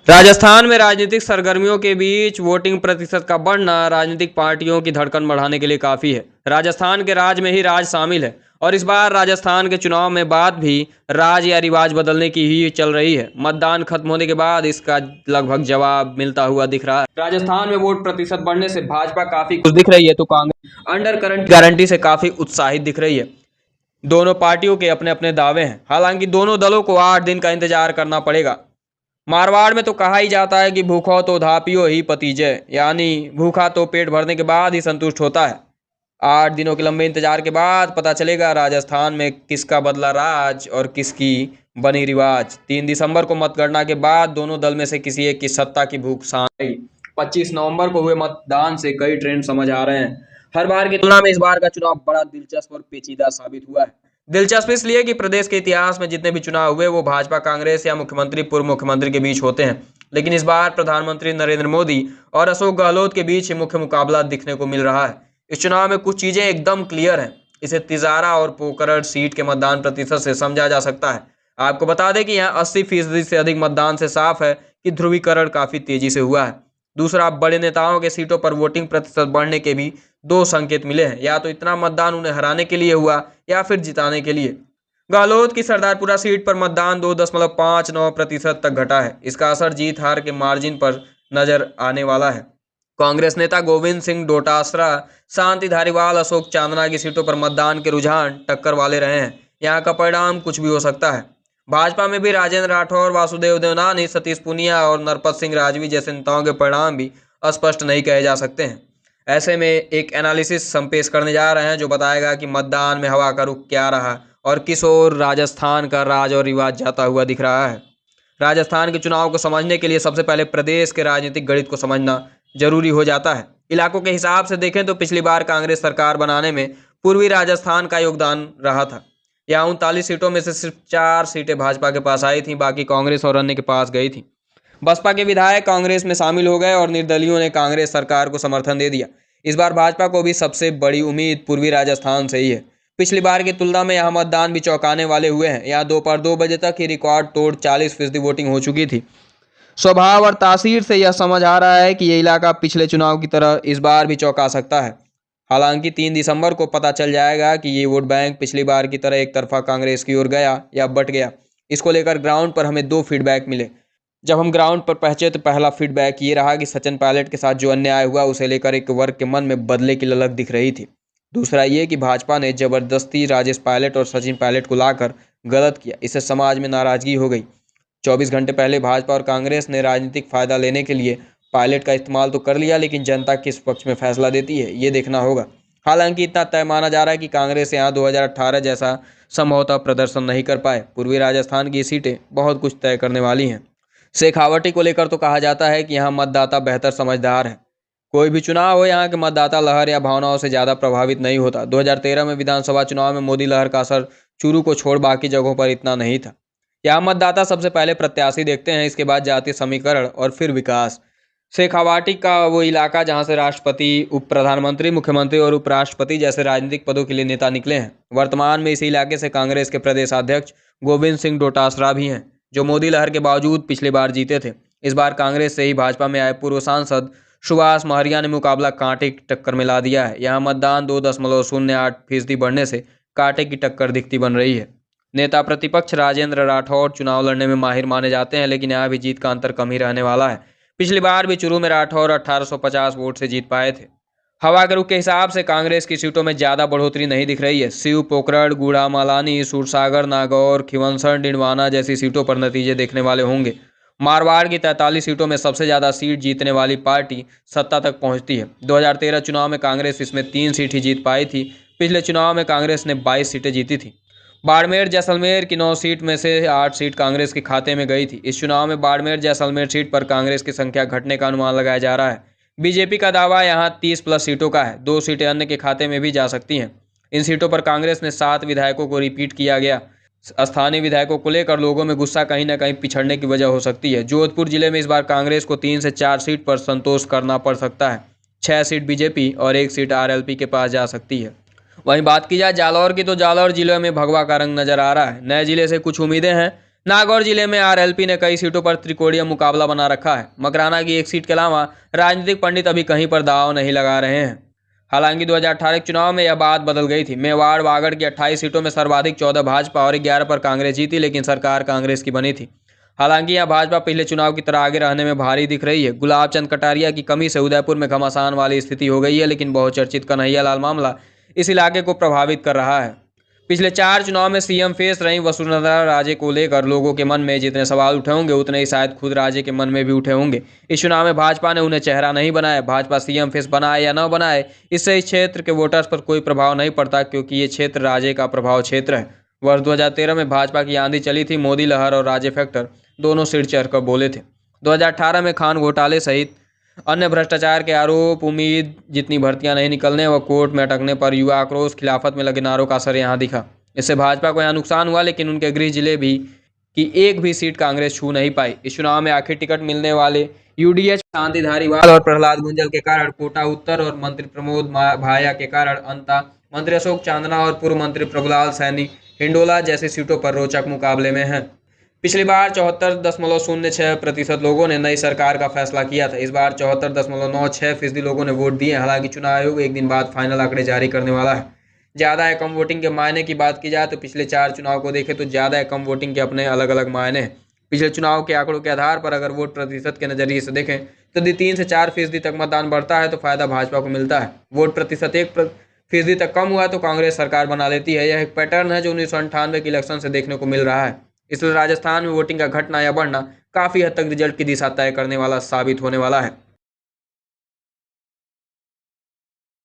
राजस्थान में राजनीतिक सरगर्मियों के बीच वोटिंग प्रतिशत का बढ़ना राजनीतिक पार्टियों की धड़कन बढ़ाने के लिए काफ़ी है। राजस्थान के राज में ही राज शामिल है और इस बार राजस्थान के चुनाव में बात भी राज या रिवाज बदलने की ही चल रही है। मतदान खत्म होने के बाद इसका लगभग जवाब मिलता हुआ दिख रहा है। राजस्थान में वोट प्रतिशत बढ़ने से भाजपा काफ़ी खुश दिख रही है तो कांग्रेस अंडर करंट गारंटी से काफ़ी उत्साहित दिख रही है। दोनों पार्टियों के अपने अपने दावे हैं। हालांकि दोनों दलों को 8 दिन का इंतजार करना पड़ेगा। मारवाड़ में तो कहा ही जाता है कि भूखो तो धापियो ही पतीजय, यानी भूखा तो पेट भरने के बाद ही संतुष्ट होता है। 8 दिनों के लंबे इंतजार के बाद पता चलेगा राजस्थान में किसका बदला राज और किसकी बनी रिवाज। 3 दिसंबर को मतगणना के बाद दोनों दल में से किसी एक की सत्ता की भूख शांत रही। 25 नवंबर को हुए मतदान से कई ट्रेंड समझ आ रहे हैं। हर बार की तुलना में इस बार का चुनाव बड़ा दिलचस्प और पेचीदा साबित हुआ है। दिलचस्प इसलिए कि प्रदेश के इतिहास में जितने भी चुनाव हुए वो भाजपा कांग्रेस या मुख्यमंत्री पूर्व मुख्यमंत्री के बीच होते हैं, लेकिन इस बार प्रधानमंत्री नरेंद्र मोदी और अशोक गहलोत के बीच ही मुख्य मुकाबला दिखने को मिल रहा है। इस चुनाव में कुछ चीजें एकदम क्लियर हैं। इसे तिजारा और पोकरण सीट के मतदान प्रतिशत से समझा जा सकता है। आपको बता दें कि यहाँ 80% से अधिक मतदान से साफ है कि ध्रुवीकरण काफी तेजी से हुआ है। दूसरा, बड़े नेताओं के सीटों पर वोटिंग प्रतिशत बढ़ने के भी 2 संकेत मिले हैं। या तो इतना मतदान उन्हें हराने के लिए हुआ या फिर जिताने के लिए। गहलोत की सरदारपुरा सीट पर मतदान 2.59% तक घटा है। इसका असर जीत हार के मार्जिन पर नजर आने वाला है। कांग्रेस नेता गोविंद सिंह डोटासरा, शांति धारीवाल, अशोक चांदना की सीटों पर मतदान के रुझान टक्कर वाले रहे हैं। यहाँ का परिणाम कुछ भी हो सकता है। भाजपा में भी राजेंद्र राठौर, वासुदेव देवनानी, सतीश पूनिया और नरपत सिंह राजवी जैसे नेताओं के परिणाम भी स्पष्ट नहीं कहे जा सकते हैं। ऐसे में एक एनालिसिस हम पेश करने जा रहे हैं जो बताएगा कि मतदान में हवा का रुख क्या रहा और किस ओर राजस्थान का राज और रिवाज जाता हुआ दिख रहा है। राजस्थान के चुनाव को समझने के लिए सबसे पहले प्रदेश के राजनीतिक गणित को समझना जरूरी हो जाता है। इलाकों के हिसाब से देखें तो पिछली बार कांग्रेस सरकार बनाने में पूर्वी राजस्थान का योगदान रहा था। यहाँ 39 सीटों में से सिर्फ 4 सीटें भाजपा के पास आई थी, बाकी कांग्रेस और अन्य के पास गई थी। बसपा के विधायक कांग्रेस में शामिल हो गए और निर्दलीयों ने कांग्रेस सरकार को समर्थन दे दिया। इस बार भाजपा को भी सबसे बड़ी उम्मीद पूर्वी राजस्थान से ही है। पिछली बार की तुलना में यहाँ मतदान भी चौंकाने वाले हुए हैं। यहाँ दोपहर 2 बजे तक ही रिकॉर्ड तोड़ 40% वोटिंग हो चुकी थी। स्वभाव और तासीर से यह समझ आ रहा है कि यह इलाका पिछले चुनाव की तरह इस बार भी चौंका सकता है। हालांकि 3 दिसंबर को पता चल जाएगा कि ये वोट बैंक पिछली बार की तरह एक तरफा कांग्रेस की ओर गया या बट गया। इसको लेकर ग्राउंड पर हमें 2 फीडबैक मिले। जब हम ग्राउंड पर पहुंचे तो पहला फीडबैक ये रहा कि सचिन पायलट के साथ जो अन्याय हुआ उसे लेकर एक वर्ग के मन में बदले की ललक दिख रही थी। दूसरा ये कि भाजपा ने जबरदस्ती राजेश पायलट और सचिन पायलट को लाकर गलत किया। इससे समाज में नाराजगी हो गई। 24 घंटे पहले भाजपा और कांग्रेस ने राजनीतिक फायदा लेने के लिए पायलट का इस्तेमाल तो कर लिया, लेकिन जनता किस पक्ष में फैसला देती है ये देखना होगा। हालांकि इतना तय माना जा रहा है कि कांग्रेस यहाँ 2018 जैसा संभवतः प्रदर्शन नहीं कर पाए। पूर्वी राजस्थान की सीटें बहुत कुछ तय करने वाली हैं। शेखावटी को लेकर तो कहा जाता है कि यहाँ मतदाता बेहतर समझदार है। कोई भी चुनाव हो, यहाँ के मतदाता लहर या भावनाओं से ज़्यादा प्रभावित नहीं होता। 2013 में विधानसभा चुनाव में मोदी लहर का असर चूरू को छोड़ बाकी जगहों पर इतना नहीं था। यहाँ मतदाता सबसे पहले प्रत्याशी देखते हैं, इसके बाद जातीय समीकरण और फिर विकास। शेखावाटी का वो इलाका जहाँ से राष्ट्रपति, उप प्रधानमंत्री, मुख्यमंत्री और उपराष्ट्रपति जैसे राजनीतिक पदों के लिए नेता निकले हैं। वर्तमान में इस इलाके से कांग्रेस के प्रदेश अध्यक्ष गोविंद सिंह डोटासरा भी हैं, जो मोदी लहर के बावजूद पिछली बार जीते थे। इस बार कांग्रेस से ही भाजपा में आए पूर्व सांसद सुभाष महरिया ने मुकाबला कांटे की टक्कर में ला दिया है। यहाँ मतदान 2.08% बढ़ने से कांटे की टक्कर दिखती बन रही है। नेता प्रतिपक्ष राजेंद्र राठौर चुनाव लड़ने में माहिर माने जाते हैं, लेकिन यहाँ भी जीत का अंतर कम ही रहने वाला है। पिछली बार भी चुरू में राठौर 1850 वोट से जीत पाए थे। हवा के रुख के हिसाब से कांग्रेस की सीटों में ज़्यादा बढ़ोतरी नहीं दिख रही है। शिव पोकरण, गूढ़ा मालानी, सूरसागर, नागौर, खिवंसर, डिंडवाना जैसी सीटों पर नतीजे देखने वाले होंगे। मारवाड़ की 43 सीटों में सबसे ज़्यादा सीट जीतने वाली पार्टी सत्ता तक पहुंचती है। 2013 चुनाव में कांग्रेस इसमें 3 सीट ही जीत पाई थी। पिछले चुनाव में कांग्रेस ने 22 सीटें जीती थी। बाड़मेर जैसलमेर की 9 सीट में से 8 सीट कांग्रेस के खाते में गई थी। इस चुनाव में बाड़मेर जैसलमेर सीट पर कांग्रेस की संख्या घटने का अनुमान लगाया जा रहा है। बीजेपी का दावा यहाँ 30+ सीटों का है। 2 सीटें अन्य के खाते में भी जा सकती हैं। इन सीटों पर कांग्रेस ने 7 विधायकों को रिपीट किया गया। स्थानीय विधायकों को लेकर लोगों में गुस्सा कहीं न कहीं पिछड़ने की वजह हो सकती है। जोधपुर जिले में इस बार कांग्रेस को 3 से 4 सीट पर संतोष करना पड़ सकता है। 6 सीट बीजेपी और 1 सीट आरएलपी के पास जा सकती है। वहीं बात की जाए जालौर की, तो जालौर जिले में भगवा का रंग नजर आ रहा है। नए जिले से कुछ उम्मीदें हैं, नागौर जिले में आरएलपी ने कई सीटों पर त्रिकोणीय मुकाबला बना रखा है। मकराना की एक सीट के अलावा राजनीतिक पंडित अभी कहीं पर दांव नहीं लगा रहे हैं। हालांकि 2018 के चुनाव में यह बात बदल गई थी। मेवाड़ वागड़ की 28 सीटों में सर्वाधिक 14 भाजपा और 11 पर कांग्रेस जीती, लेकिन सरकार कांग्रेस की बनी थी। हालांकि यहां भाजपा पिछले चुनाव की तरह आगे रहने में भारी दिख रही है। गुलाब चंद कटारिया की कमी से उदयपुर में घमासान वाली स्थिति हो गई है, लेकिन बहुचर्चित कन्हैया लाल मामला इस इलाके को प्रभावित कर रहा है। पिछले 4 चुनाव में सीएम फेस रही वसुंधरा राजे को लेकर लोगों के मन में जितने सवाल उठे होंगे उतने ही शायद खुद राजे के मन में भी उठे होंगे। इस चुनाव में भाजपा ने उन्हें चेहरा नहीं बनाया। भाजपा सीएम फेस बनाए या न बनाए, इससे इस क्षेत्र के वोटर्स पर कोई प्रभाव नहीं पड़ता, क्योंकि ये क्षेत्र राजे का प्रभाव क्षेत्र है। वर्ष 2013 में भाजपा की आंधी चली थी। मोदी लहर और राजे फैक्टर दोनों सिर चढ़कर बोले थे। 2018 में खान घोटाले सहित अन्य भ्रष्टाचार के आरोप, उम्मीद जितनी भर्तियां नहीं निकलने व कोर्ट में अटकने पर युवा आक्रोश, खिलाफत में लगे नारों का असर यहां दिखा। इससे भाजपा को यहां नुकसान हुआ, लेकिन उनके गृह जिले भी की एक भी सीट कांग्रेस छू नहीं पाई। इस चुनाव में आखिर टिकट मिलने वाले यूडीएच शांति धारीवाल और प्रहलाद गुंजल के कारण कोटा उत्तर और मंत्री प्रमोद भाया के कारण अंता, मंत्री अशोक चांदना और पूर्व मंत्री प्रभुलाल सैनी हिंडोला जैसी सीटों पर रोचक मुकाबले में हैं। पिछली बार 74.06% लोगों ने नई सरकार का फैसला किया था। इस बार 74.96% लोगों ने वोट दिए। हालांकि चुनाव आयोग एक दिन बाद फाइनल आंकड़े जारी करने वाला है। ज़्यादा है कम वोटिंग के मायने की बात की जाए तो पिछले 4 चुनाव को देखें तो ज़्यादा है कम वोटिंग के अपने अलग अलग मायने हैं। पिछले चुनाव के आंकड़ों के आधार पर अगर वोट प्रतिशत के नज़रिए से देखें तो यदि 3 से 4% तक मतदान बढ़ता है तो फायदा भाजपा को मिलता है। वोट प्रतिशत 1% तक कम हुआ तो कांग्रेस सरकार बना लेती है। यह एक पैटर्न है जो 1998 के इलेक्शन से देखने को मिल रहा है। इसलिए राजस्थान में वोटिंग का घटना या बढ़ना काफ़ी हद तक रिजल्ट की दिशा तय करने वाला साबित होने वाला है।